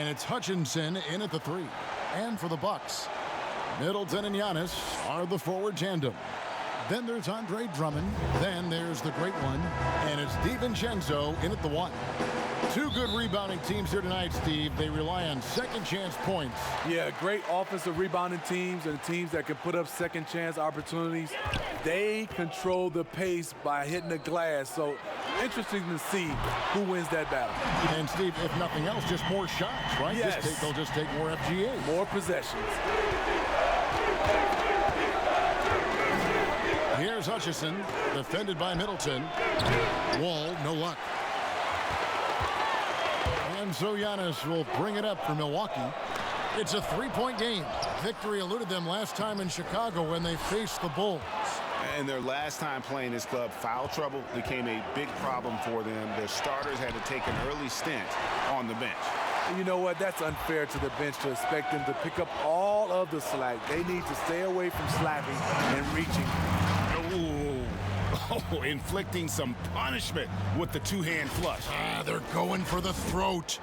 And it's Hutchinson in at the 3. And for the Bucks, Middleton and Giannis are the forward tandem. Then there's Andre Drummond. Then there's the great one. And it's DiVincenzo in at the 1. Two good rebounding teams here tonight, Steve. They rely on second chance points. Yeah, great offensive rebounding teams and teams that can put up second chance opportunities. They control the pace by hitting the glass. So interesting to see who wins that battle. And Steve, if nothing else, just more shots, right? Yes. They'll just take more FGA. More possessions. Here's Hutchison, defended by Middleton. Wall, no luck. And so Giannis will bring it up for Milwaukee. It's a three-point game. Victory eluded them last time in Chicago when they faced the Bulls. And their last time playing this club, foul trouble became a big problem for them. Their starters had to take an early stint on the bench. And you know what? That's unfair to the bench to expect them to pick up all of the slack. They need to stay away from slapping and reaching. Oh, inflicting some punishment with the two-hand flush. They're going for the throat.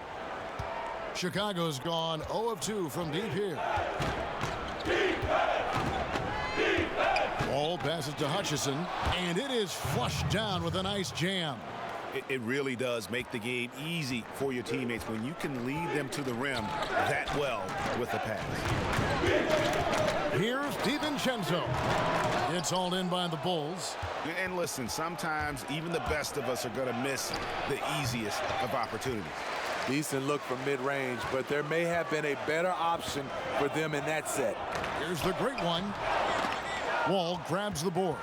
Chicago's gone 0 of 2 from deep here. Ball passes to Hutchison, and it is flushed down with a nice jam. It really does make the game easy for your teammates when you can lead them to the rim that well with the pass. Here's DiVincenzo. It's hauled in by the Bulls. And listen, sometimes even the best of us are going to miss the easiest of opportunities. Decent look from mid-range, but there may have been a better option for them in that set. Here's the great one. Wall grabs the board.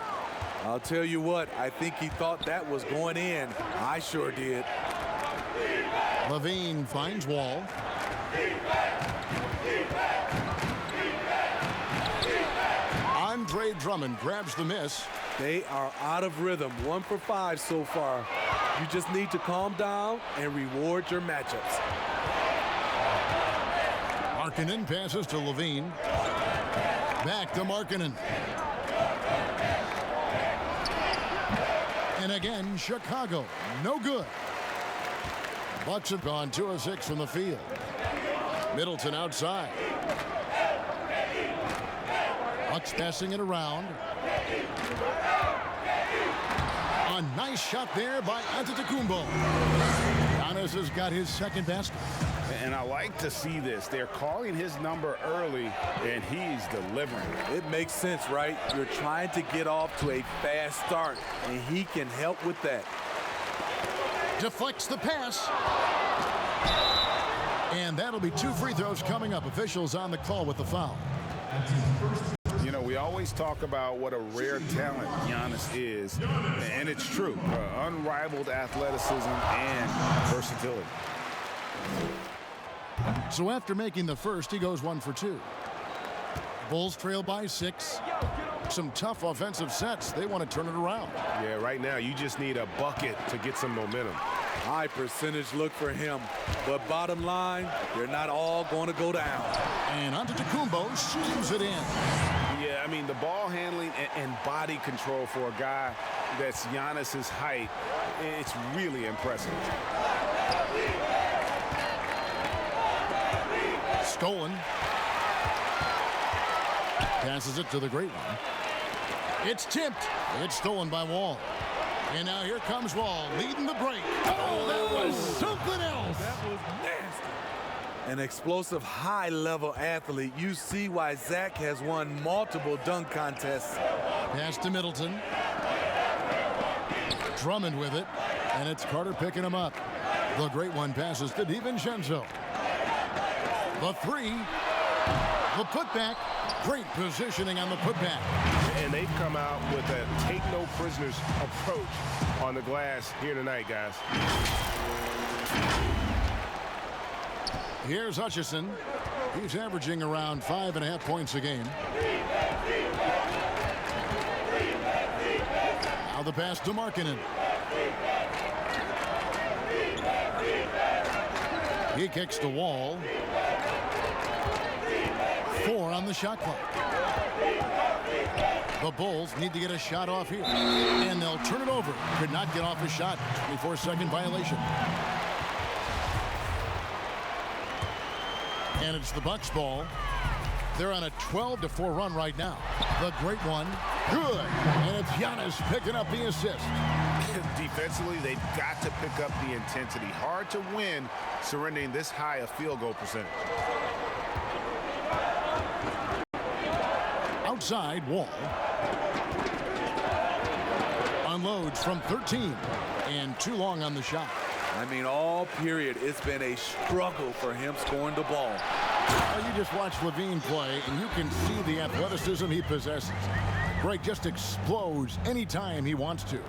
I'll tell you what, I think he thought that was going in. I sure did. Levine finds Wall. Andre Drummond grabs the miss. They are out of rhythm, 1 for 5 so far. You just need to calm down and reward your matchups. Markkanen passes to Levine. Back to Markkanen. And again, Chicago, no good. Bucks have gone 2 of 6 from the field. Middleton outside. Bucks passing it around. A nice shot there by Antetokounmpo. Giannis has got his second basket. And I like to see this. They're calling his number early, and he's delivering. It makes sense, right? You're trying to get off to a fast start, and he can help with that. Deflects the pass. And that'll be 2 free throws coming up. Officials on the call with the foul. You know, we always talk about what a rare talent Giannis is, and it's true. Unrivaled athleticism and versatility. So after making the first, he goes 1 for 2. Bulls trail by 6. Some tough offensive sets. They want to turn it around. Yeah, right now you just need a bucket to get some momentum. High percentage look for him. But bottom line, they're not all going to go down. And Antetokounmpo slams it in. Yeah, I mean, the ball handling and body control for a guy that's Giannis's height, it's really impressive. Stolen. Passes it to the great one. It's tipped. It's stolen by Wall. And now here comes Wall, leading the break. Oh, that was something else. That was nasty. An explosive, high-level athlete. You see why Zach has won multiple dunk contests. Pass to Middleton. Drummond with it. And it's Carter picking him up. The great one passes to DiVincenzo. The 3. The putback. Great positioning on the putback. And they've come out with a take-no-prisoners approach on the glass here tonight, guys. Here's Hutchison. He's averaging around 5.5 points a game. Now the pass to Markkanen. He kicks the Wall. 4 on the shot clock. The Bulls need to get a shot off here. And they'll turn it over. Could not get off a shot. 24-second violation. And it's the Bucks ball. They're on a 12-4 run right now. The great one. Good. And it's Giannis picking up the assist. Defensively, they've got to pick up the intensity. Hard to win surrendering this high a field goal percentage. Outside, Wall. Unloads from 13. And too long on the shot. I mean, all period, it's been a struggle for him scoring the ball. Well, you just watch LaVine play, and you can see the athleticism he possesses. Greg just explodes anytime he wants to.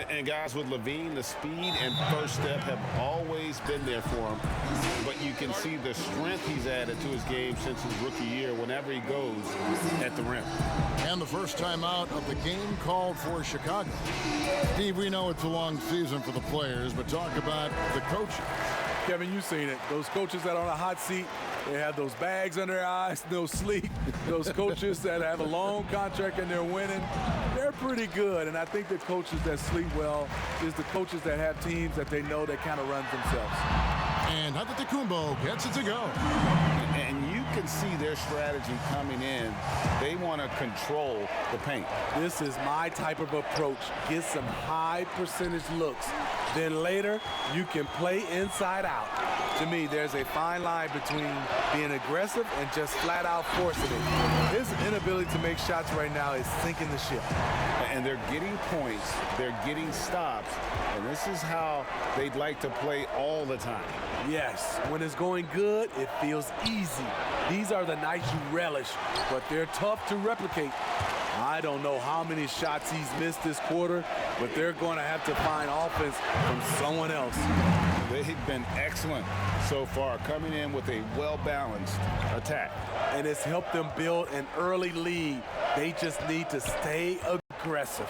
And guys, with LaVine, the speed and first step have always been there for him. But you can see the strength he's added to his game since his rookie year whenever he goes at the rim. And the first time out of the game called for Chicago. Steve, we know it's a long season for the players, but talk about the coaches. Kevin, you've seen it. Those coaches that are on a hot seat, they have those bags under their eyes, no sleep. Those coaches that have a long contract and they're winning, they're pretty good. And I think the coaches that sleep well is the coaches that have teams that they know that kind of run themselves. And Antetokounmpo gets it to go. And you can see their strategy coming in. They want to control the paint. This is my type of approach. Get some high percentage looks. Then later, you can play inside out. To me, there's a fine line between being aggressive and just flat out forcing it. His inability to make shots right now is sinking the ship. And they're getting points, they're getting stops, and this is how they'd like to play all the time. Yes, when it's going good, it feels easy. These are the nights you relish, but they're tough to replicate. I don't know how many shots he's missed this quarter, but they're going to have to find offense from someone else. They've been excellent so far, coming in with a well-balanced attack. And it's helped them build an early lead. They just need to stay aggressive.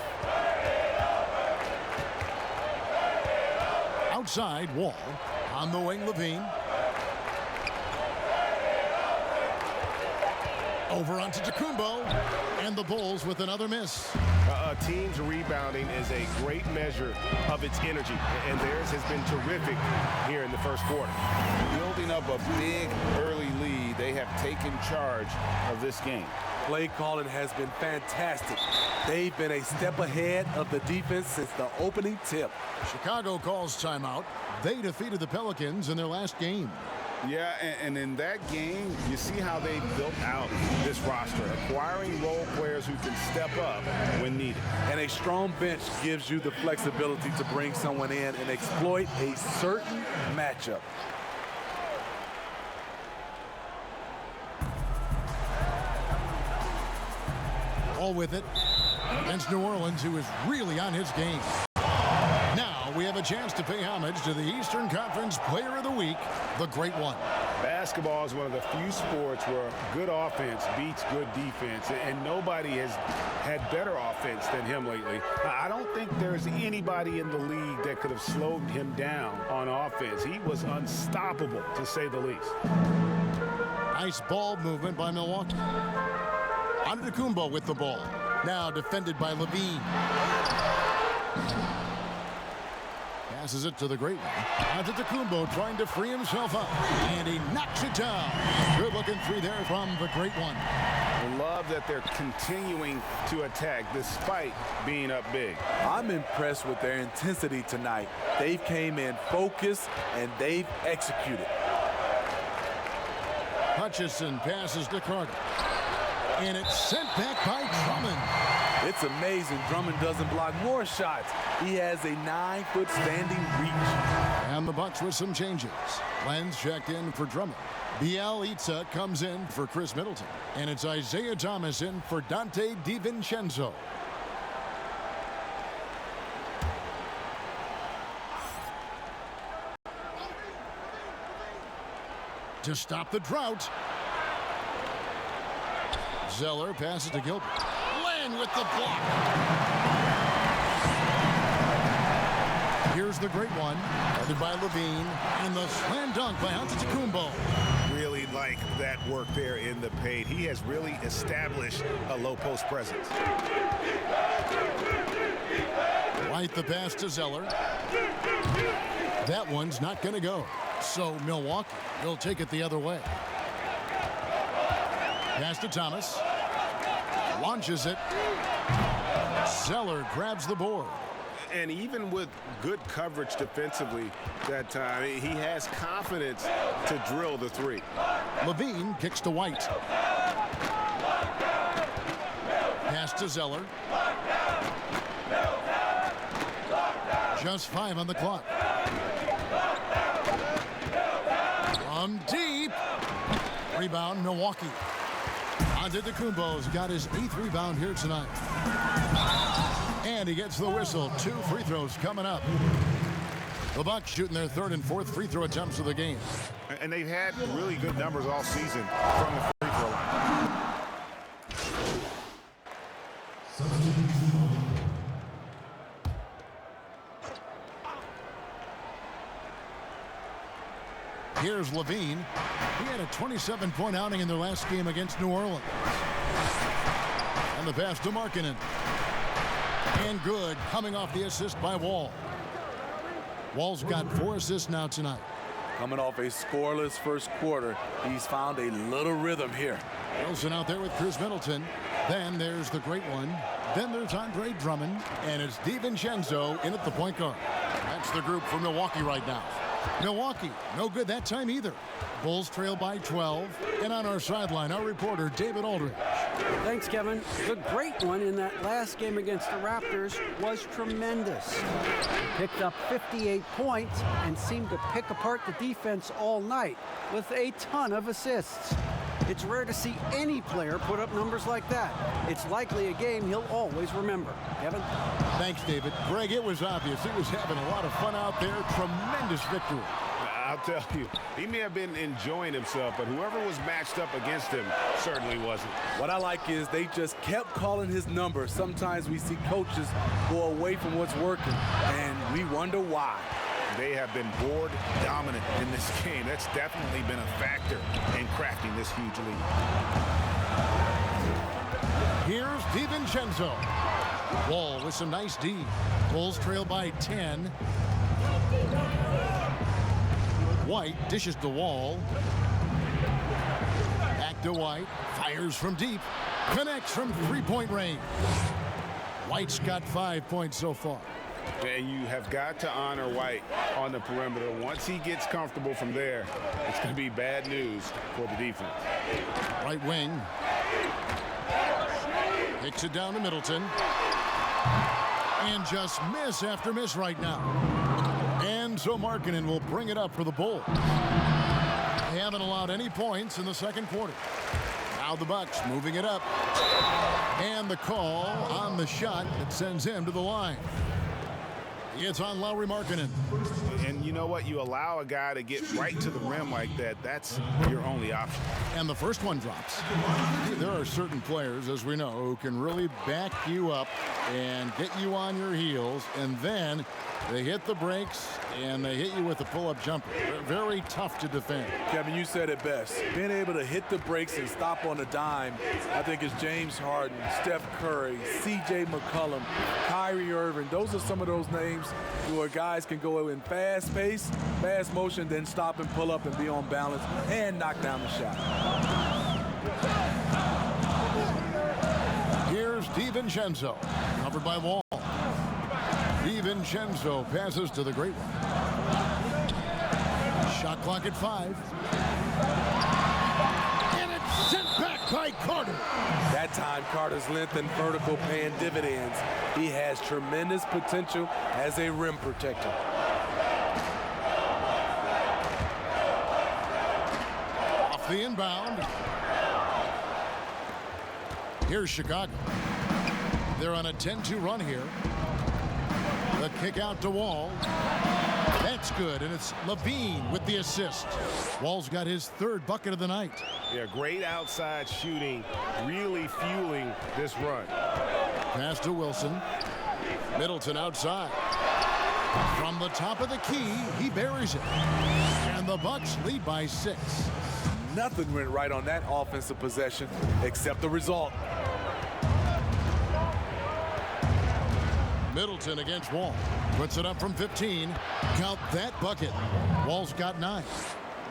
Outside, Wall. On the wing, LaVine. Over onto Antetokounmpo. And the Bulls with another miss. A team's rebounding is a great measure of its energy, and theirs has been terrific here in the first quarter. Building up a big early lead, they have taken charge of this game. Play calling has been fantastic. They've been a step ahead of the defense since the opening tip. Chicago calls timeout. They defeated the Pelicans in their last game. Yeah, and in that game, you see how they built out this roster, acquiring role players who can step up when needed. And a strong bench gives you the flexibility to bring someone in and exploit a certain matchup. All with it against New Orleans, who is really on his game. Now we have a chance to pay homage to the Eastern Conference Player of the Week, the Great One. Basketball is one of the few sports where good offense beats good defense, and nobody has had better offense than him lately. I don't think there's anybody in the league that could have slowed him down on offense. He was unstoppable, to say the least. Nice ball movement by Milwaukee. Antetokounmpo with the ball. Now defended by LaVine. Passes it to the great one. Antetokounmpo trying to free himself up. And he knocks it down. Good looking three there from the great one. I love that they're continuing to attack despite being up big. I'm impressed with their intensity tonight. They came in focused and they've executed. Hutchison passes to Carter. And it's sent back by Drummond. It's amazing Drummond doesn't block more shots. He has a 9-foot standing reach. And the Bucks with some changes. Lenz checked in for Drummond. Bielitsa comes in for Chris Middleton. And it's Isaiah Thomas in for Dante DiVincenzo. To stop the drought. Zeller passes to Gilbert. Len with the block. Here's the great one, headed by LaVine, and the slam dunk by Antetokounmpo. Really like that work there in the paint. He has really established a low post presence. Right the pass to Zeller. That one's not going to go. So Milwaukee will take it the other way. Pass to Thomas. Launches it. Zeller grabs the board. And even with good coverage defensively that time, he has confidence to drill the three. Levine kicks to White. Pass to Zeller. Just 5 on the clock. From deep. Rebound, Milwaukee. Antetokounmpo's got his 8th rebound here tonight. And he gets the whistle. 2 free throws coming up. The Bucks shooting their 3rd and 4th free throw attempts of the game. And they've had really good numbers all season from the free throw line. Here's Levine. He had a 27-point outing in their last game against New Orleans. And the pass to Markkanen. And good, coming off the assist by Wall. Wall's got 4 assists now tonight. Coming off a scoreless first quarter, he's found a little rhythm here. Wilson out there with Chris Middleton. Then there's the great one. Then there's Andre Drummond. And it's DiVincenzo in at the point guard. That's the group for Milwaukee right now. Milwaukee, no good that time either. Bulls trail by 12. And on our sideline, our reporter, David Aldridge. Thanks, Kevin. The great one in that last game against the Raptors was tremendous. He picked up 58 points and seemed to pick apart the defense all night with a ton of assists. It's rare to see any player put up numbers like that. It's likely a game he'll always remember. Kevin? Thanks, David. Greg, it was obvious. He was having a lot of fun out there. Tremendous victory. I'll tell you, he may have been enjoying himself, but whoever was matched up against him certainly wasn't. What I like is they just kept calling his number. Sometimes we see coaches go away from what's working, and we wonder why. They have been board dominant in this game. That's definitely been a factor in crafting this huge lead. Here's DiVincenzo. Wall with some nice D. Bulls trail by 10. White dishes to Wall. Back to White. Fires from deep. Connects from 3-point range. White's got 5 points so far. And you have got to honor White on the perimeter. Once he gets comfortable from there, it's going to be bad news for the defense. Right wing. Kicks it down to Middleton. And just miss after miss right now. And so Markkanen will bring it up for the Bulls. They haven't allowed any points in the second quarter. Now the Bucks moving it up. And the call on the shot that sends him to the line. It's on Lauri Markkanen. And you know what? You allow a guy to get right to the rim like that. That's your only option. And the first one drops. There are certain players, as we know, who can really back you up and get you on your heels. And then they hit the brakes and they hit you with a pull-up jumper. They're very tough to defend. Kevin, you said it best. Being able to hit the brakes and stop on a dime, I think it's James Harden, Steph Curry, C.J. McCollum, Kyrie Irving. Those are some of those names where guys can go in fast pace, fast motion, then stop and pull up and be on balance and knock down the shot. Here's DiVincenzo, covered by Wall. DiVincenzo passes to the great one. Shot clock at 5. And it's sent back by Carter. That time, Carter's length and vertical paying dividends. He has tremendous potential as a rim protector. Off the inbound. Here's Chicago. They're on a 10-2 run here. The kick out to Wall. That's good, and it's Levine with the assist. Wall's got his 3rd bucket of the night. Yeah, great outside shooting, really fueling this run. Pass to Wilson. Middleton outside. From the top of the key, he buries it. And the Bucks lead by 6. Nothing went right on that offensive possession except the result. Middleton against Wall. Puts it up from 15. Count that bucket. Wall's got 9.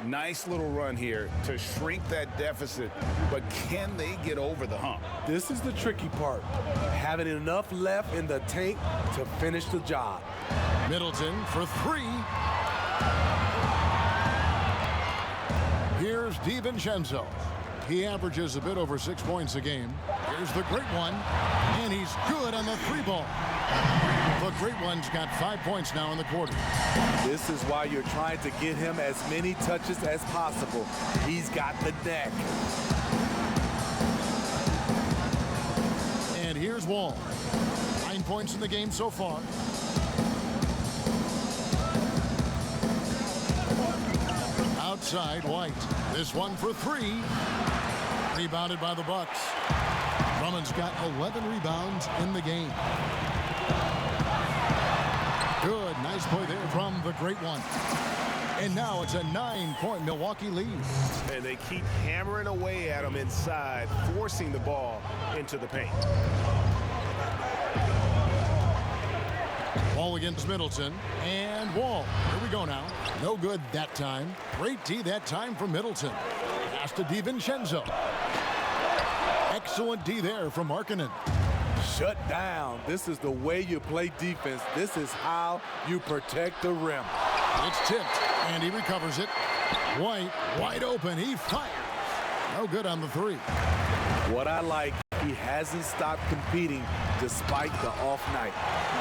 Nice little run here to shrink that deficit, but can they get over the hump? This is the tricky part, having enough left in the tank to finish the job. Middleton for three. Here's DiVincenzo. He averages a bit over 6 points a game. Here's the great one, and he's good on the three ball. The great one's got 5 points now in the quarter. This is why you're trying to get him as many touches as possible. He's got the knack. And here's Wall. 9 points in the game so far. Outside White. This one for three. Rebounded by the Bucks. Drummond's got 11 rebounds in the game. Good, nice play there from the great one. And now it's a 9-point Milwaukee lead. And they keep hammering away at him inside, forcing the ball into the paint. Wall against Middleton, and Wall. Here we go now. No good that time. Great D that time from Middleton. Pass to DiVincenzo. Excellent D there from Markkanen. Shut down. This is the way you play defense. This is how you protect the rim. It's tipped, and he recovers it. White, wide open. He fires. No good on the three. What I like, he hasn't stopped competing despite the off night.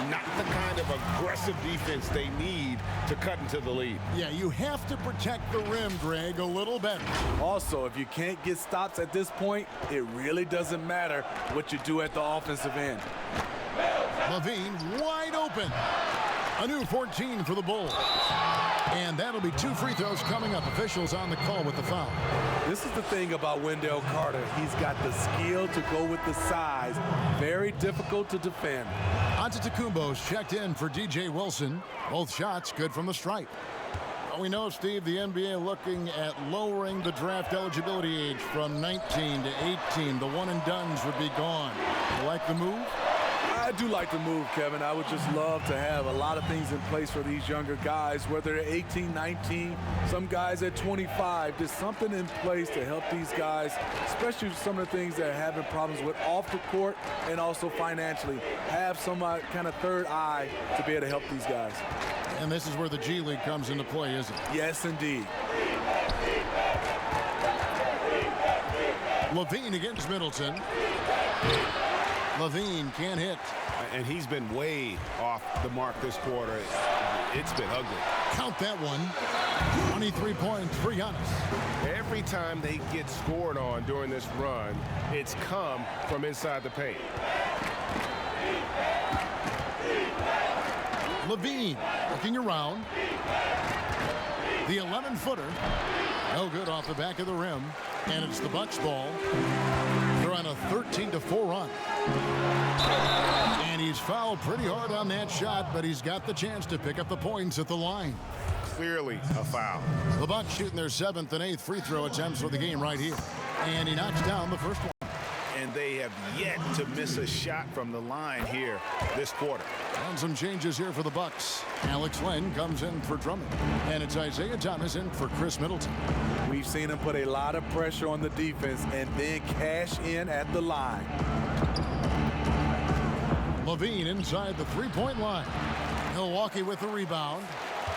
Not the kind of aggressive defense they need to cut into the lead. Yeah, you have to protect the rim, Greg, a little better. Also, if you can't get stops at this point, it really doesn't matter what you do at the offensive end. Levine wide open. A new 14 for the Bulls. And that'll be 2 free throws coming up. Officials on the call with the foul. This is the thing about Wendell Carter. He's got the skill to go with the size. Very difficult to defend. Antetokounmpo's checked in for DJ Wilson. Both shots good from the stripe. Well, we know, Steve, the NBA looking at lowering the draft eligibility age from 19 to 18. The one and dones would be gone. You like the move? I do like the move, Kevin. I would just love to have a lot of things in place for these younger guys, whether they're 18, 19, some guys at 25. There's something in place to help these guys, especially some of the things they're having problems with off the court and also financially. Have some kind of third eye to be able to help these guys. And this is where the G League comes into play, isn't it? Yes, indeed. Levine against Middleton. Levine can't hit. And he's been way off the mark this quarter. It's been ugly. Count that one. 23 points for Giannis. Every time they get scored on during this run, it's come from inside the paint. Levine looking around. The 11-footer. No good off the back of the rim. And it's the Bucks ball. They're on a 13-4 run. And he's fouled pretty hard on that shot, but he's got the chance to pick up the points at the line. Clearly a foul. The Bucks shooting their 7th and 8th free throw attempts for the game right here. And he knocks down the first one. And they have yet to miss a shot from the line here this quarter. And some changes here for the Bucks. Alex Len comes in for Drummond. And it's Isaiah Thomas in for Chris Middleton. We've seen him put a lot of pressure on the defense and then cash in at the line. Levine inside the three-point line. Milwaukee with the rebound.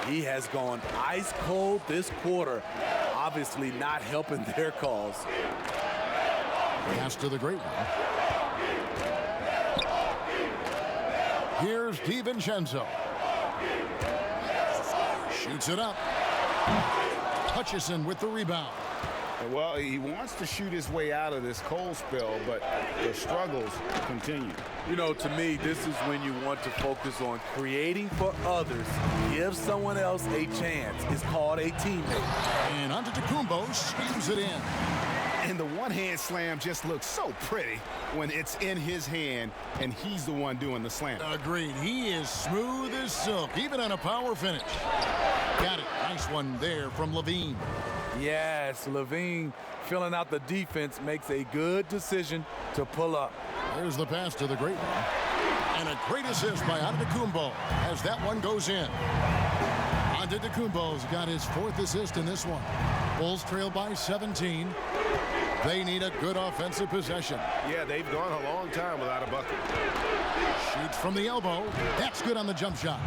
He has gone ice cold this quarter, obviously not helping their cause. Pass to the great one. Here's DiVincenzo. Shoots it up. Hutchison with the rebound. Well, he wants to shoot his way out of this cold spell, but the struggles continue. You know, to me, this is when you want to focus on creating for others. Give someone else a chance. It's called a teammate. And Antetokounmpo slams it in. And the one-hand slam just looks so pretty when it's in his hand and he's the one doing the slam. Agreed. He is smooth as silk, even on a power finish. Got it. Nice one there from Levine. Yes, Levine filling out the defense makes a good decision to pull up. There's the pass to the great one. And a great assist by Antetokounmpo as that one goes in. Antetokounmpo's got his 4th assist in this one. Bulls trail by 17. They need a good offensive possession. Yeah, they've gone a long time without a bucket. Shoots from the elbow. That's good on the jump shot.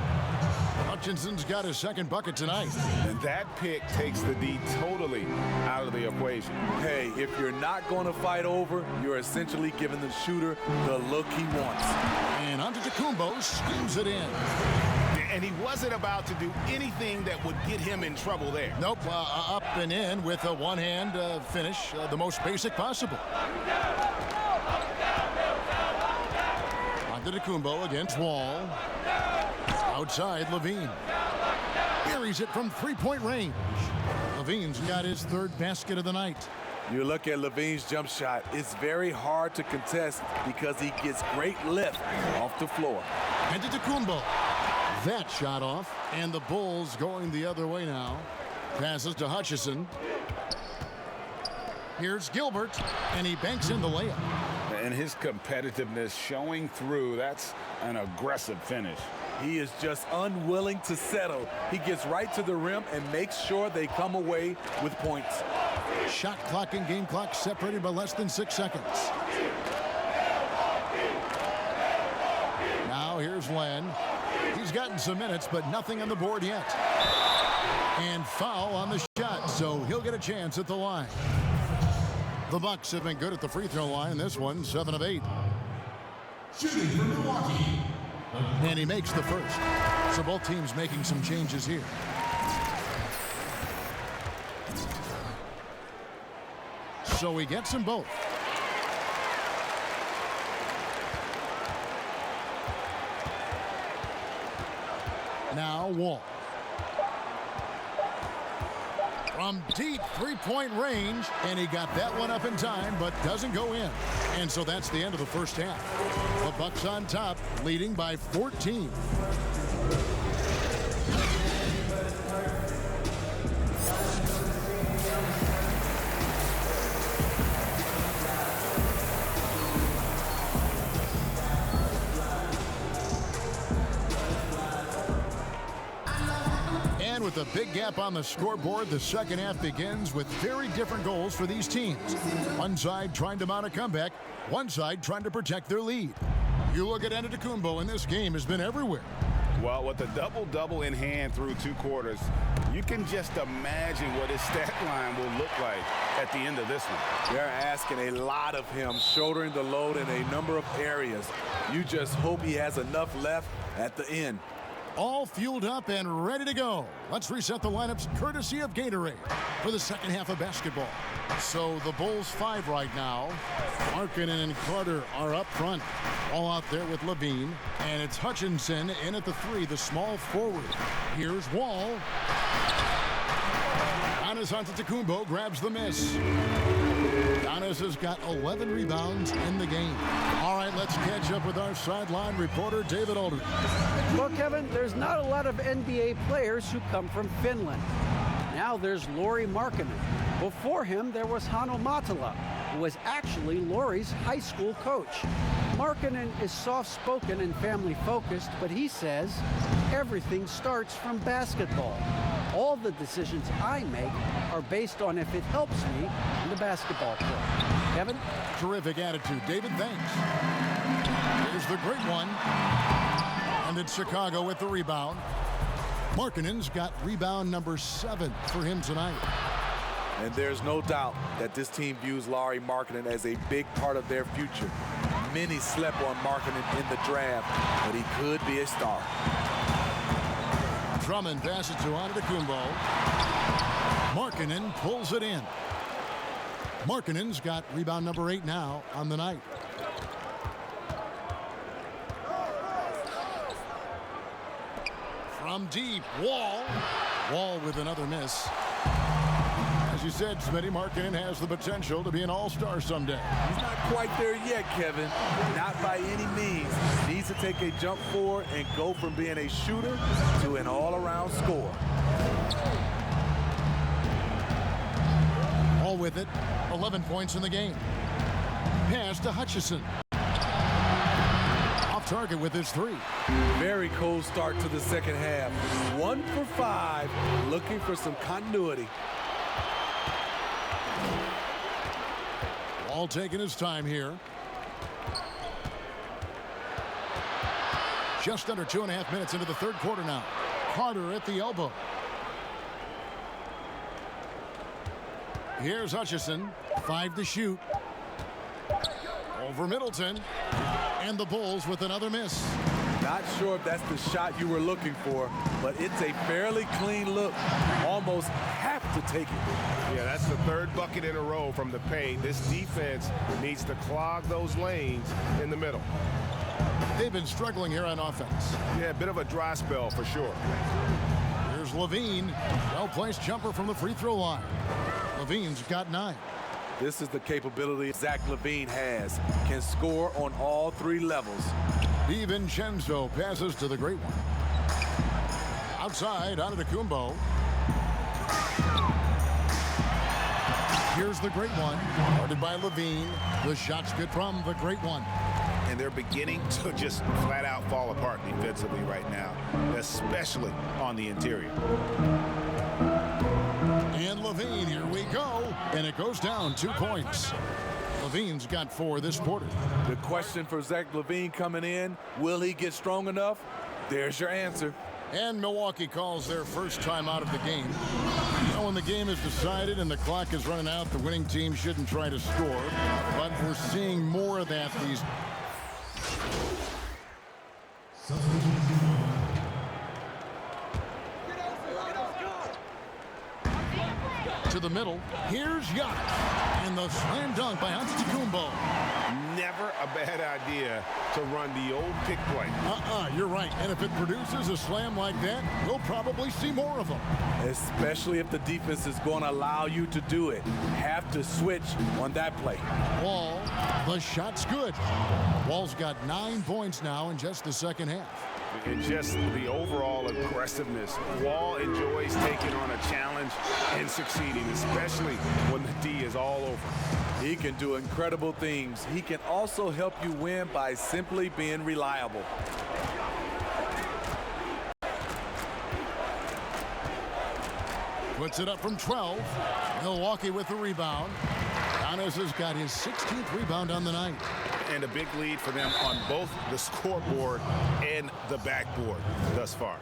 Hutchinson's got his second bucket tonight. And that pick takes the D totally out of the equation. Hey, if you're not going to fight over, you're essentially giving the shooter the look he wants. And Antetokounmpo schemes it in. And he wasn't about to do anything that would get him in trouble there. Nope, up and in with a one-hand finish, the most basic possible. Antetokounmpo against Wall. Outside, Levine. Buries it from three-point range. Levine's got his third basket of the night. You look at Levine's jump shot, it's very hard to contest because he gets great lift off the floor. Antetokounmpo. That shot off, and the Bulls going the other way now. Passes to Hutchison. Here's Gilbert, and he banks in the layup. And his competitiveness showing through. That's an aggressive finish. He is just unwilling to settle. He gets right to the rim and makes sure they come away with points. Shot clock and game clock separated by less than 6 seconds. Now here's Len. He's gotten some minutes, but nothing on the board yet. And foul on the shot, so he'll get a chance at the line. The Bucks have been good at the free throw line. This one, 7 of 8. Shooting for Milwaukee. And he makes the first. So both teams making some changes here. So he gets them both. Now Wall. From deep three-point range, and he got that one up in time, but doesn't go in. And so that's the end of the first half. The Bucks on top, leading by 14. With a big gap on the scoreboard, the second half begins with very different goals for these teams. One side trying to mount a comeback, one side trying to protect their lead. You look at Antetokounmpo, and this game has been everywhere. Well, with a double-double in hand through 2 quarters, you can just imagine what his stat line will look like at the end of this one. They're asking a lot of him, shouldering the load in a number of areas. You just hope he has enough left at the end. All fueled up and ready to go. Let's reset the lineups courtesy of Gatorade for the second half of basketball. So the Bulls 5 right now. Markkanen and Carter are up front. All out there with Levine. And it's Hutchinson in at the 3, the small forward. Here's Wall. Giannis Antetokounmpo grabs the miss. Giannis has got 11 rebounds in the game. All right, let's catch up with our sideline reporter, David Aldridge. Well, Kevin, there's not a lot of NBA players who come from Finland. Now there's Lauri Markkanen. Before him, there was Hanno Matala, who was actually Lauri's high school coach. Markkanen is soft-spoken and family-focused, but he says everything starts from basketball. All the decisions I make are based on if it helps me in the basketball court. Kevin? Terrific attitude. David, thanks. Here's the great one. And it's Chicago with the rebound. Markkanen's got rebound number 7 for him tonight. And there's no doubt that this team views Lauri Markkanen as a big part of their future. Many slept on Markkanen in the draft, but he could be a star. Drummond passes to Antetokounmpo. Markkanen pulls it in. Markkanen's got rebound number 8 now on the night. From deep, Wall. Wall with another miss. As you said, Smitty, Markkanen has the potential to be an all-star someday. He's not quite there yet, Kevin. Not by any means. He needs to take a jump forward and go from being a shooter to an all-around scorer. All with it, 11 points in the game. Pass to Hutchison. Off target with his 3. Very cold start to the second half. 1 for 5, looking for some continuity. Ball taking his time here. Just under 2.5 minutes into the third quarter now. Carter at the elbow. Here's Hutchison. 5 to shoot. Over Middleton. And the Bulls with another miss. Not sure if that's the shot you were looking for, but it's a fairly clean look. Almost have to take it. Yeah, that's the third bucket in a row from the paint. This defense needs to clog those lanes in the middle. They've been struggling here on offense. Yeah, a bit of a dry spell for sure. Here's Levine. Well-placed jumper from the free throw line. Levine's got 9. This is the capability Zach LaVine has. Can score on all 3 levels. DiVincenzo passes to the great one. Outside, Antetokounmpo. Here's the great one. Guarded by Levine. The shot's good from the great one. And they're beginning to just flat out fall apart defensively right now, especially on the interior. And Levine, here we go. And it goes down 2 points. Levine's got 4 this quarter. The question for Zach LaVine coming in, will he get strong enough? There's your answer. And Milwaukee calls their first time out of the game. You know, when the game is decided and the clock is running out, the winning team shouldn't try to score. But we're seeing more of that these to the middle. Here's Giannis. And the slam dunk by Antetokounmpo. Never a bad idea to run the old pick play. You're right. And if it produces a slam like that, we'll probably see more of them. Especially if the defense is going to allow you to do it. Have to switch on that play. Wall, the shot's good. Wall's got 9 points now in just the second half. And just the overall aggressiveness. Wall enjoys taking on a challenge and succeeding, especially when the D is all over. He can do incredible things. He can also help you win by simply being reliable. Puts it up from 12. Milwaukee with the rebound. Giannis has got his 16th rebound on the night. And a big lead for them on both the scoreboard and the backboard thus far.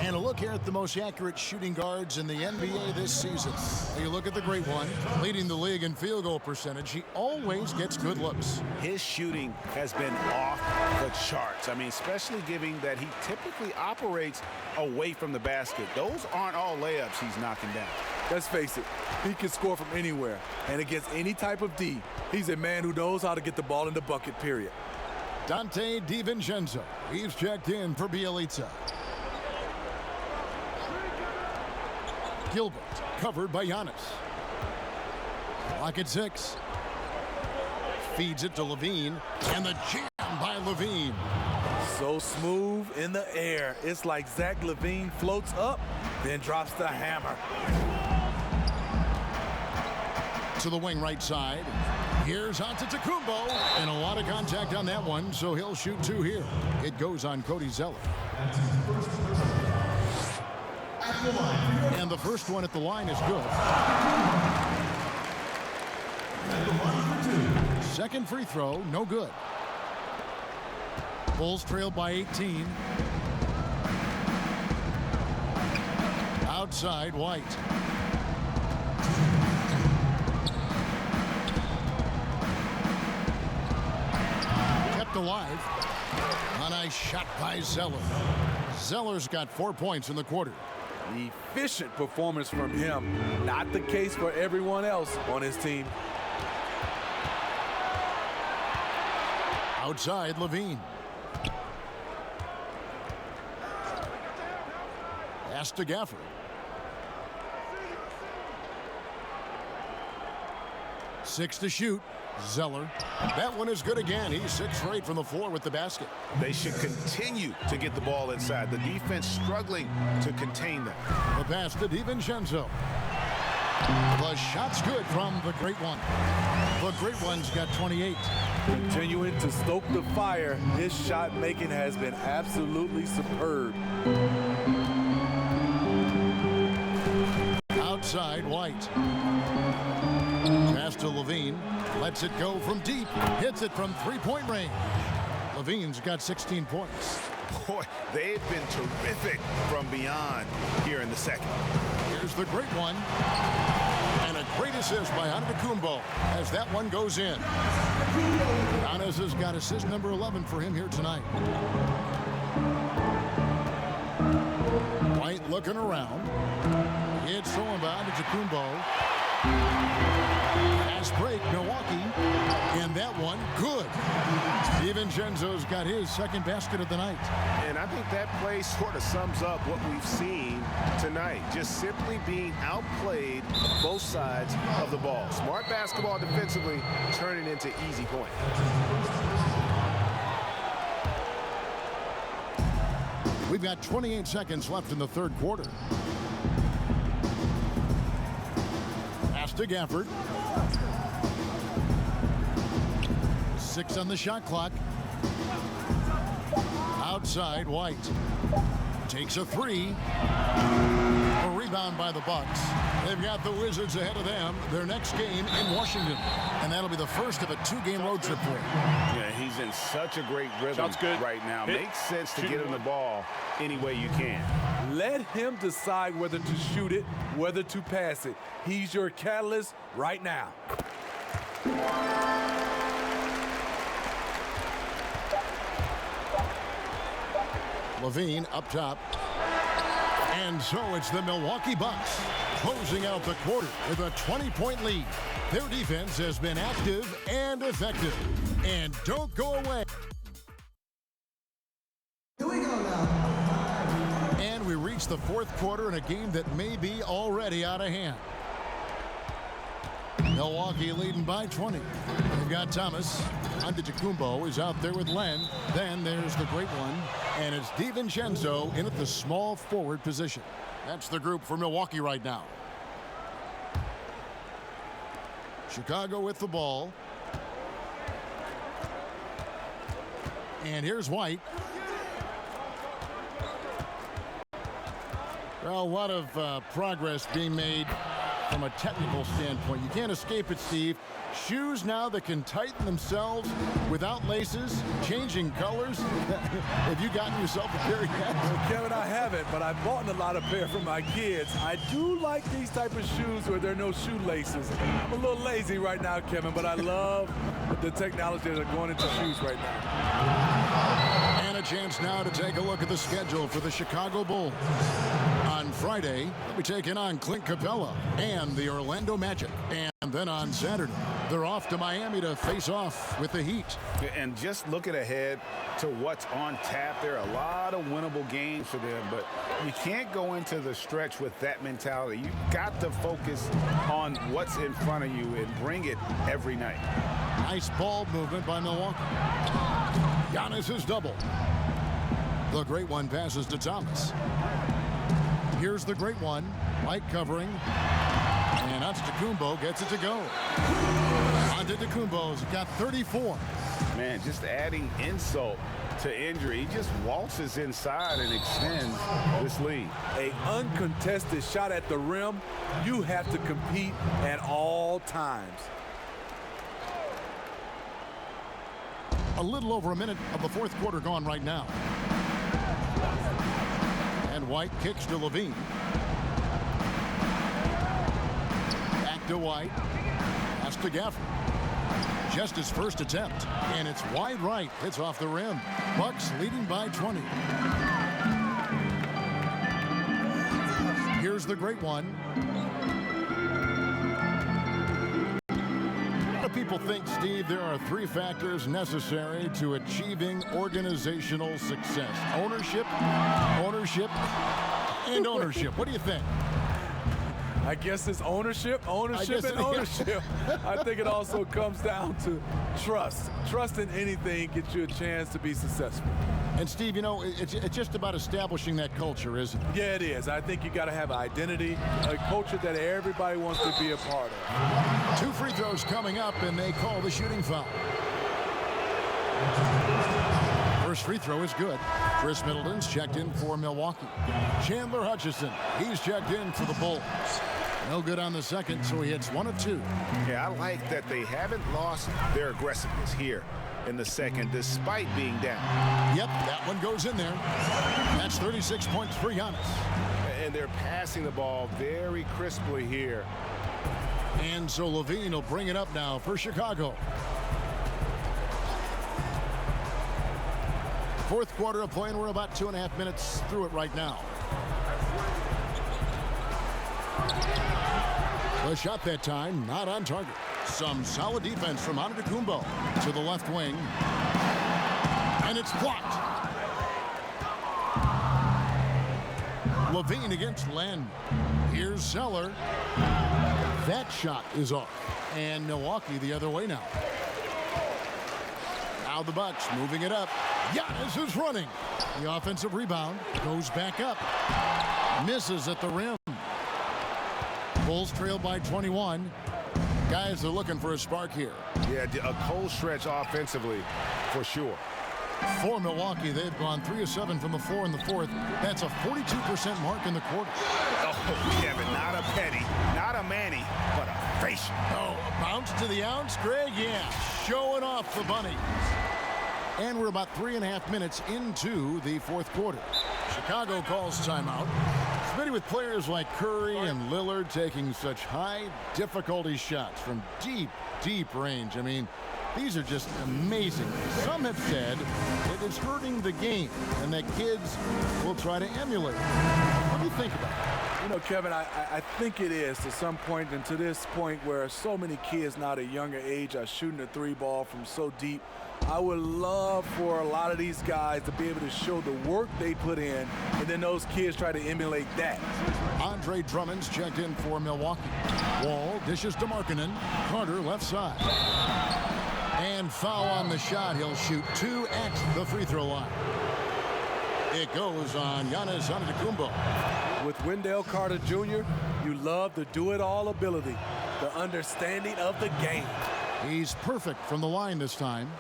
And a look here at the most accurate shooting guards in the NBA this season. You look at the great one, leading the league in field goal percentage. He always gets good looks. His shooting has been off the charts. I mean, especially given that he typically operates away from the basket. Those aren't all layups he's knocking down. Let's face it, he can score from anywhere. And against any type of D, he's a man who knows how to get the ball in the bucket, period. Dante DiVincenzo. He's checked in for Bielitsa. Gilbert covered by Giannis. Clock at 6. Feeds it to Levine. And the jam by Levine. So smooth in the air. It's like Zach LaVine floats up, then drops the hammer. To the wing right side. Here's Antetokounmpo. And a lot of contact on that one, so he'll shoot 2 here. It goes on Cody Zeller. And the first one at the line is good. Second free throw, no good. Bulls trailed by 18. Outside, White. Kept alive. A nice shot by Zeller. Zeller's got 4 points in the quarter. Efficient performance from him. Not the case for everyone else on his team. Outside, Levine. Pass to Gafford. Six to shoot. Zeller. That one is good again. He's 6 for 8 from the floor with the basket. They should continue to get the ball inside. The defense struggling to contain them. The pass to DiVincenzo. The shot's good from the great one. The great one's got 28. Continuing to stoke the fire, his shot making has been absolutely superb. Outside, White. Pass to LaVine. Lets it go from deep. Hits it from three-point range. LaVine's got 16 points. Boy, they've been terrific from beyond here in the second. Here's the great one. And a great assist by Antetokounmpo as that one goes in. Giannis has got assist number 11 for him here tonight. White looking around. It's thrown by Antetokounmpo. Fast break, Milwaukee. And that one, good. DiVincenzo's got his second basket of the night. And I think that play sort of sums up what we've seen tonight. Just simply being outplayed both sides of the ball. Smart basketball defensively, turning into easy points. We've got 28 seconds left in the third quarter. Pass to Gafford. 6 on the shot clock. Outside, White. Takes a three. A rebound by the Bucks. They've got the Wizards ahead of them. Their next game in Washington. And that'll be the first of a two-game road trip for him. Yeah, he's in such a great rhythm Shot's good. right now. Hit. Makes sense to get him the ball any way you can. Let him decide whether to shoot it, whether to pass it. He's your catalyst right now. LaVine up top. And so it's the Milwaukee Bucks closing out the quarter with a 20-point lead. Their defense has been active and effective. And don't go away. Here we go now. And we reach the fourth quarter in a game that may be already out of hand. Milwaukee leading by 20. They've got Thomas. Antetokounmpo is out there with Len. Then there's the great one. And it's DiVincenzo in at the small forward position. That's the group for Milwaukee right now. Chicago with the ball. And here's White. Well, a lot of progress being made from a technical standpoint. You can't escape it, Steve. Shoes now that can tighten themselves without laces, changing colors. Have you gotten yourself a pair yet? Well, Kevin, I haven't, but I bought a lot of pair for my kids. I do like these type of shoes where there are no shoelaces. I'm a little lazy right now, Kevin, but I love the technology that are going into shoes right now. And a chance now to take a look at the schedule for the Chicago Bulls. On Friday, they'll be taking on Clint Capella and the Orlando Magic. And then on Saturday, they're off to Miami to face off with the Heat. And just looking ahead to what's on tap, there are a lot of winnable games for them, but you can't go into the stretch with that mentality. You've got to focus on what's in front of you and bring it every night. Nice ball movement by Milwaukee. Giannis is double. The great one passes to Thomas. Here's the great one. White covering. And Antetokounmpo gets it to go. Antetokounmpo's got 34. Man, just adding insult to injury. He just waltzes inside and extends this lead. A uncontested shot at the rim, you have to compete at all times. A little over a minute of the fourth quarter gone right now. And White kicks to LaVine. Back to White. Pass to Gafford. Just his first attempt. And it's wide right. It's off the rim. Bucks leading by 20. Here's the great one. A lot of people think, Steve, there are three factors necessary to achieving organizational success. Ownership, and ownership. What do you think? I guess it's ownership. I think it also comes down to trust. Trust in anything gets you a chance to be successful. And Steve, you know, it's just about establishing that culture, isn't it? Yeah, it is. I think you got to have identity, a culture that everybody wants to be a part of. 2 free throws coming up, and they call the shooting foul. First free throw is good. Chris Middleton's checked in for Milwaukee. Chandler Hutchison, he's checked in for the Bulls. No good on the second, so he hits 1 of 2. Yeah, I like that they haven't lost their aggressiveness here in the second, despite being down. Yep, that one goes in there. That's 36 points for Giannis. And they're passing the ball very crisply here. And so LaVine will bring it up now for Chicago. Fourth quarter of play, and we're about 2.5 minutes through it right now. The shot that time, not on target. Some solid defense from Antetokounmpo to the left wing. And it's blocked. LaVine against Len. Here's Zeller. That shot is off. And Milwaukee the other way now. Now the Bucks moving it up. Giannis is running. The offensive rebound goes back up. Misses at the rim. Bulls trail by 21. Guys are looking for a spark here. Yeah, a cold stretch offensively for sure. For Milwaukee, they've gone 3 of 7 from the floor in the fourth. That's a 42% mark in the quarter. Oh, Kevin, not a Petty, not a Manny, but a facial. Oh, a bounce to the ounce, Greg? Yeah, showing off the bunny. And we're about 3.5 minutes into the fourth quarter. Chicago calls timeout. Smitty, with players like Curry and Lillard taking such high difficulty shots from deep, deep range. I mean, these are just amazing. Some have said it is hurting the game and that kids will try to emulate. What do you think about it? You know, Kevin, I think it is to some point, and to this point where so many kids now at a younger age are shooting the three ball from so deep. I would love for a lot of these guys to be able to show the work they put in, and then those kids try to emulate that. Andre Drummond's checked in for Milwaukee. Wall dishes to Markkanen. Carter left side. And foul on the shot. He'll shoot 2 at the free throw line. It goes on Giannis Antetokounmpo. With Wendell Carter Jr., you love the do-it-all ability, the understanding of the game. He's perfect from the line this time.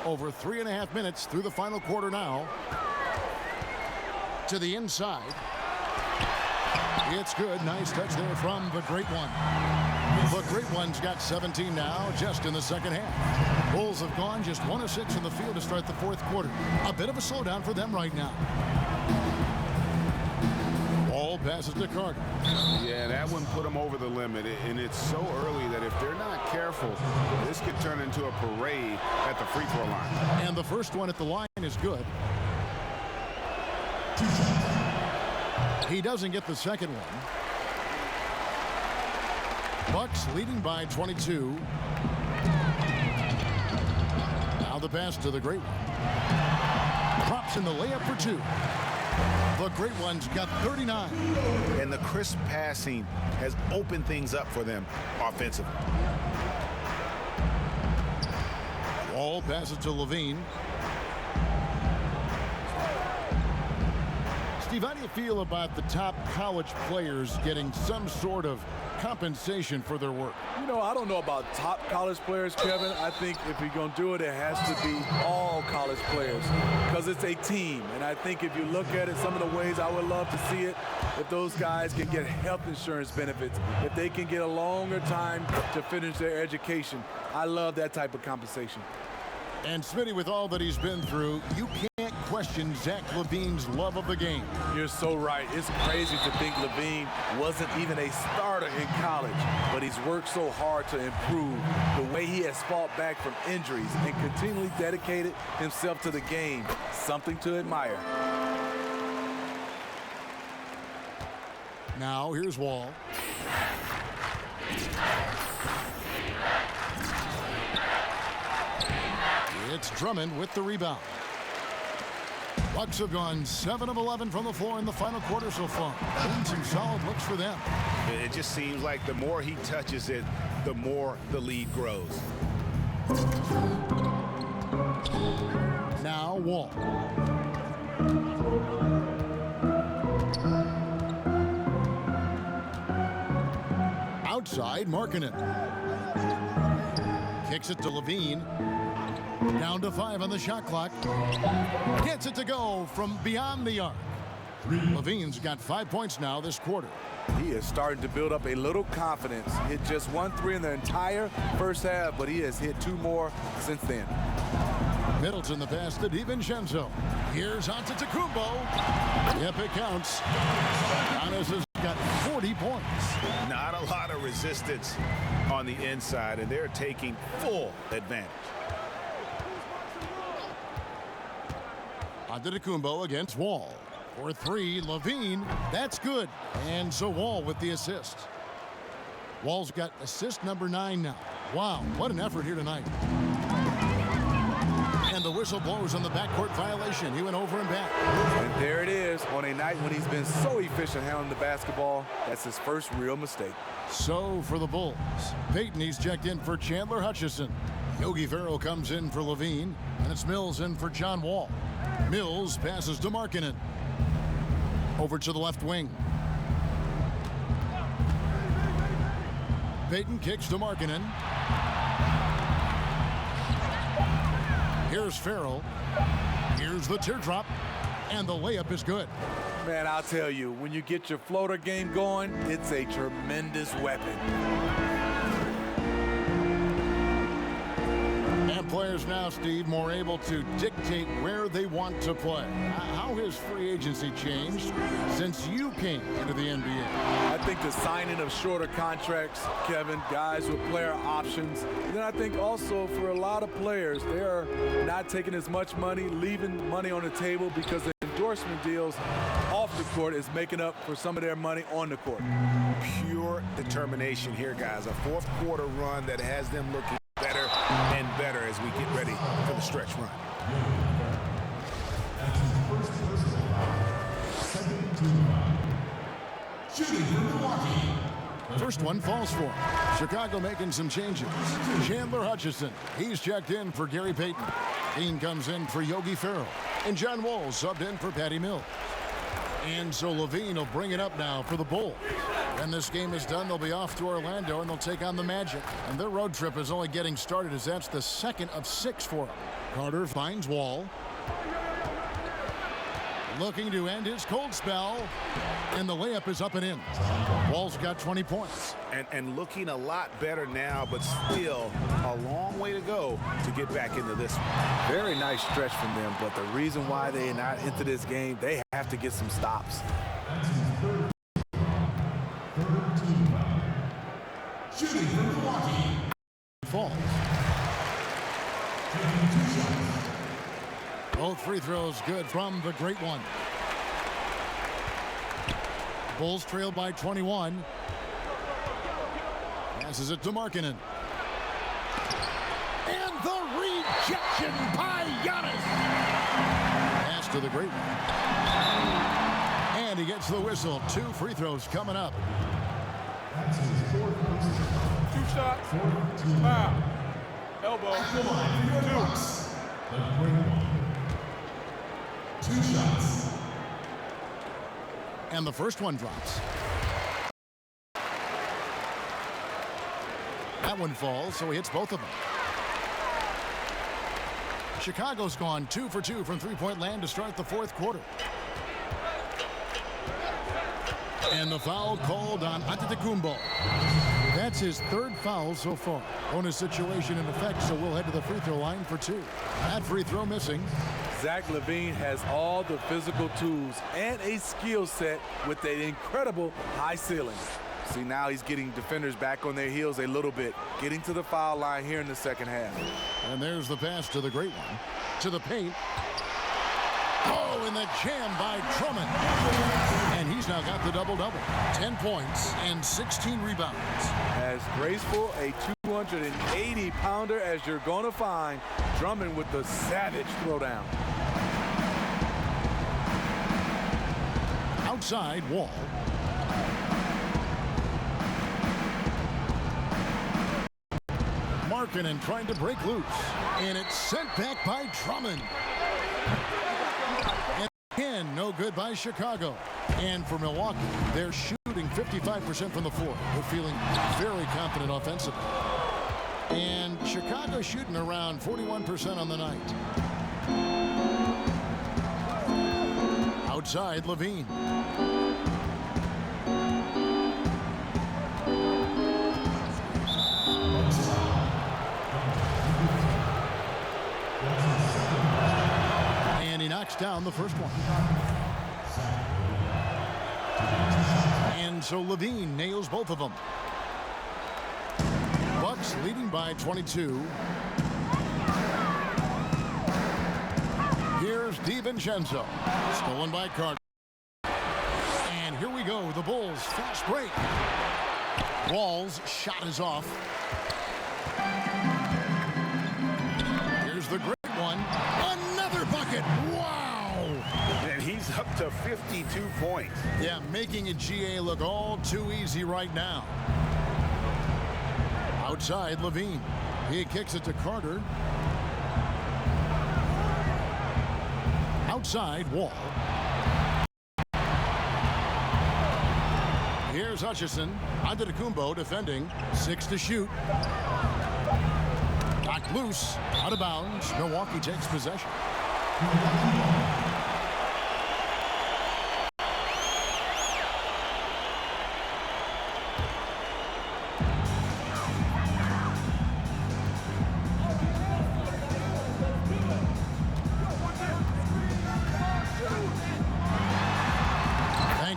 Over 3.5 minutes through the final quarter now. To the inside. It's good. Nice touch there from the Great One. The Great One's got 17 now just in the second half. Bulls have gone just 1 of 6 in the field to start the fourth quarter. A bit of a slowdown for them right now. Ball passes to Carter. Yeah, that one put them over the limit, and it's so early that if they're not careful, this could turn into a parade at the free throw line. And the first one at the line is good. He doesn't get the second one. Bucks leading by 22. Now the pass to the Great One. Drops in the layup for 2. The Great One's got 39. And the crisp passing has opened things up for them offensively. Wall passes to LaVine. Steve, how do you feel about the top college players getting some sort of compensation for their work? You know, I don't know about top college players, Kevin. I think if you're going to do it, it has to be all college players because it's a team. And I think if you look at it, some of the ways I would love to see it, if those guys can get health insurance benefits, if they can get a longer time to finish their education. I love that type of compensation. And Smitty, with all that he's been through, you can't question Zach LaVine's love of the game. You're so right. It's crazy to think LaVine wasn't even a starter in college, but he's worked so hard to improve the way he has fought back from injuries and continually dedicated himself to the game. Something to admire. Now here's Wall. It's Drummond with the rebound. Bucks have gone 7 of 11 from the floor in the final quarter so far. And some solid looks for them. It just seems like the more he touches it, the more the lead grows. Now Wall. Outside, Markkanen. Kicks it to LaVine. Down to 5 on the shot clock. Gets it to go from beyond the arc. Levine's got 5 points now this quarter. He is starting to build up a little confidence. Hit just 1 3 in the entire first half, but he has hit 2 more since then. Middleton the pass to DiVincenzo. Here's Antetokounmpo. Yep, it counts. Giannis has got 40 points. Not a lot of resistance on the inside, and they're taking full advantage. Antetokounmpo against Wall. For 3, Levine. That's good. And so Wall with the assist. Wall's got assist number 9 now. Wow, what an effort here tonight. And the whistle blows on the backcourt violation. He went over and back. And there it is on a night when he's been so efficient handling the basketball. That's his first real mistake. So for the Bulls, Payton, he's checked in for Chandler Hutchison. Yogi Ferrell comes in for Levine, and it's Mills in for John Wall. Mills passes to Markkanen. Over to the left wing. Payton kicks to Markkanen. Here's Ferrell. Here's the teardrop. And the layup is good. Man, I'll tell you, when you get your floater game going, it's a tremendous weapon. And players now, Steve, more able to dictate where they want to play. How has free agency changed since you came into the NBA? I think the signing of shorter contracts, Kevin, guys with player options. And then I think also for a lot of players, they are not taking as much money, leaving money on the table because the endorsement deals off the court is making up for some of their money on the court. Pure determination here, guys. A fourth quarter run that has them looking better and better as we get ready for the stretch run. First one falls for him. Chicago making some changes. Chandler Hutchison, he's checked in for Gary Payton. Dean comes in for Yogi Ferrell. And John Wall subbed in for Patty Mills. And so Levine will bring it up now for the Bulls. When this game is done, they'll be off to Orlando and they'll take on the Magic. And their road trip is only getting started as that's the second of 6 for them. Carter finds Wall. Looking to end his cold spell. And the layup is up and in. Wall's got 20 points. And looking a lot better now, but still a long way to go to get back into this one. Very nice stretch from them, but the reason why they're not into this game, they have to get some stops. Shooting for Milwaukee. Falls. Both free throws good from the great one. Bulls trailed by 21. Passes it to Markkanen. And the rejection by Giannis. Pass to the great one. And he gets the whistle. 2 free throws coming up. 2 shots. Foul. Elbow. 2 shots. And the first one drops. That one falls, so he hits both of them. Chicago's gone 2 for 2 from three-point land to start the fourth quarter. And the foul called on Antetokounmpo. That's his 3rd foul so far. Bonus situation in effect, so we'll head to the free throw line for 2. That free throw missing. Zach LaVine has all the physical tools and a skill set with an incredible high ceiling. See, now he's getting defenders back on their heels a little bit, getting to the foul line here in the second half. And there's the pass to the great one. To the paint. Oh, and the jam by Drummond. And he's now got the double-double. 10 points and 16 rebounds. As graceful a 280-pounder as you're going to find, Drummond with the savage throwdown. Outside, Wall. Markkanen trying to break loose. And it's sent back by Drummond. And again, no good by Chicago. And for Milwaukee, they're shooting 55% from the floor. They're feeling very confident offensively. And Chicago shooting around 41% on the night. Outside, Levine. And he knocks down the first one. And so Levine nails both of them. Bucks leading by 22. Here's DiVincenzo. Stolen by Carter. And here we go. The Bulls fast break. Wall's shot is off. Here's the great one. Another bucket. Wow. And he's up to 52 points. Yeah, making a GA look all too easy right now. Outside, Levine. He kicks it to Carter. Outside, Wall. Here's Hutchison. Antetokounmpo defending. 6 to shoot. Knocked loose. Out of bounds. Milwaukee takes possession.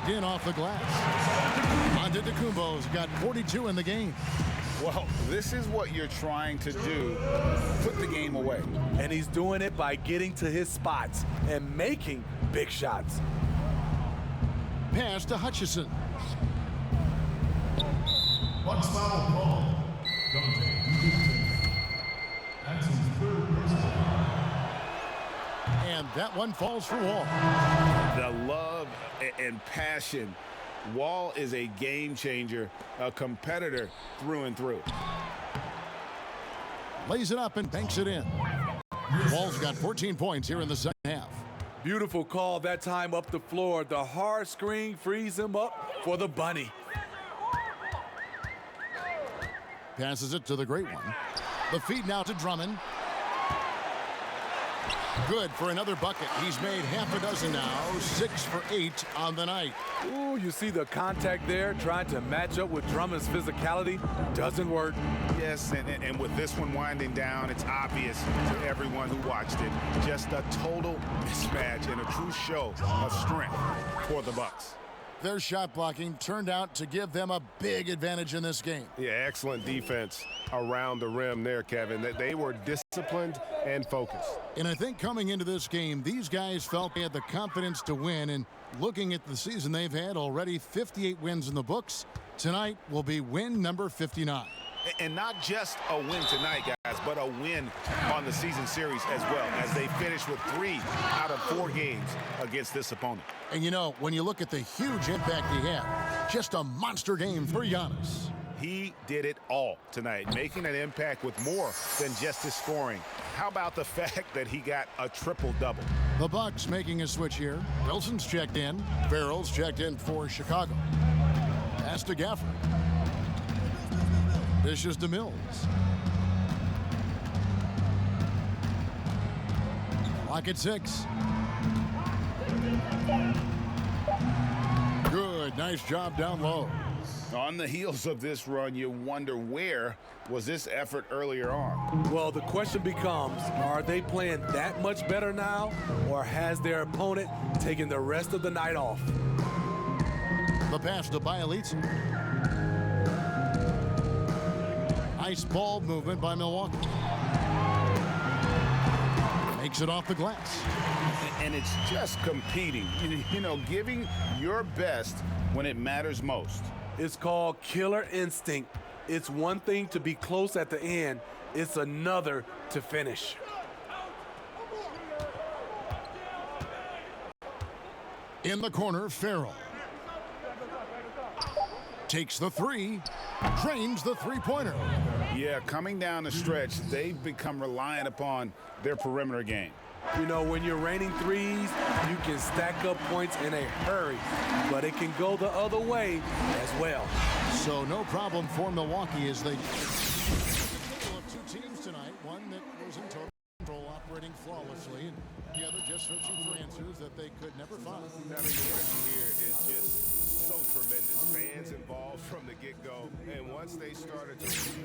In off the glass. Antetokounmpo's got 42 in the game. Well, this is what you're trying to do. Put the game away. And he's doing it by getting to his spots and making big shots. Pass to Hutchison. Bucks foul call. That's his third personal. And that one falls for Wall. The love and passion. Wall is a game changer, a competitor through and through. Lays it up and banks it in. Wall's got 14 points here in the second half. Beautiful call that time up the floor. The hard screen frees him up for the bunny. Passes it to the great one. The feed now to Drummond. Good for another bucket. He's made half a dozen now. 6 for 8 on the night. Ooh, you see the contact there, trying to match up with Drummond's physicality. Doesn't work. Yes, and with this one winding down, it's obvious to everyone who watched it. Just a total mismatch and a true show of strength for the Bucks. Their shot blocking turned out to give them a big advantage in this game. Yeah, excellent defense around the rim there, Kevin. They were disciplined and focused. And I think coming into this game, these guys felt they had the confidence to win. And looking at the season they've had already, 58 wins in the books. Tonight will be win number 59. And not just a win tonight, guys, but a win on the season series as well, as they finish with 3 out of 4 games against this opponent. And you know, when you look at the huge impact he had, just a monster game for Giannis. He did it all tonight, making an impact with more than just his scoring. How about the fact that he got a triple-double? The Bucks making a switch here. Wilson's checked in. Farrell's checked in for Chicago. Pass to Gafford. Dishes to Mills. Clock at 6. Good, nice job down low. On the heels of this run, you wonder where was this effort earlier on? Well, the question becomes, are they playing that much better now, or has their opponent taken the rest of the night off? The pass to Bielitsa. Nice ball movement by Milwaukee. Makes it off the glass. And it's just competing, you know, giving your best when it matters most. It's called killer instinct. It's one thing to be close at the end. It's another to finish. In the corner, Farrell. Takes the 3, drains the three-pointer. Yeah, coming down the stretch, they've become reliant upon their perimeter game. You know, when you're raining threes, you can stack up points in a hurry, but it can go the other way as well. So no problem for Milwaukee as they... Two teams tonight, one that goes in total control operating flawlessly, and the other just searching for answers that they could never find. I mean, the energy here is just so tremendous. Fans involved from the get-go, and once they started to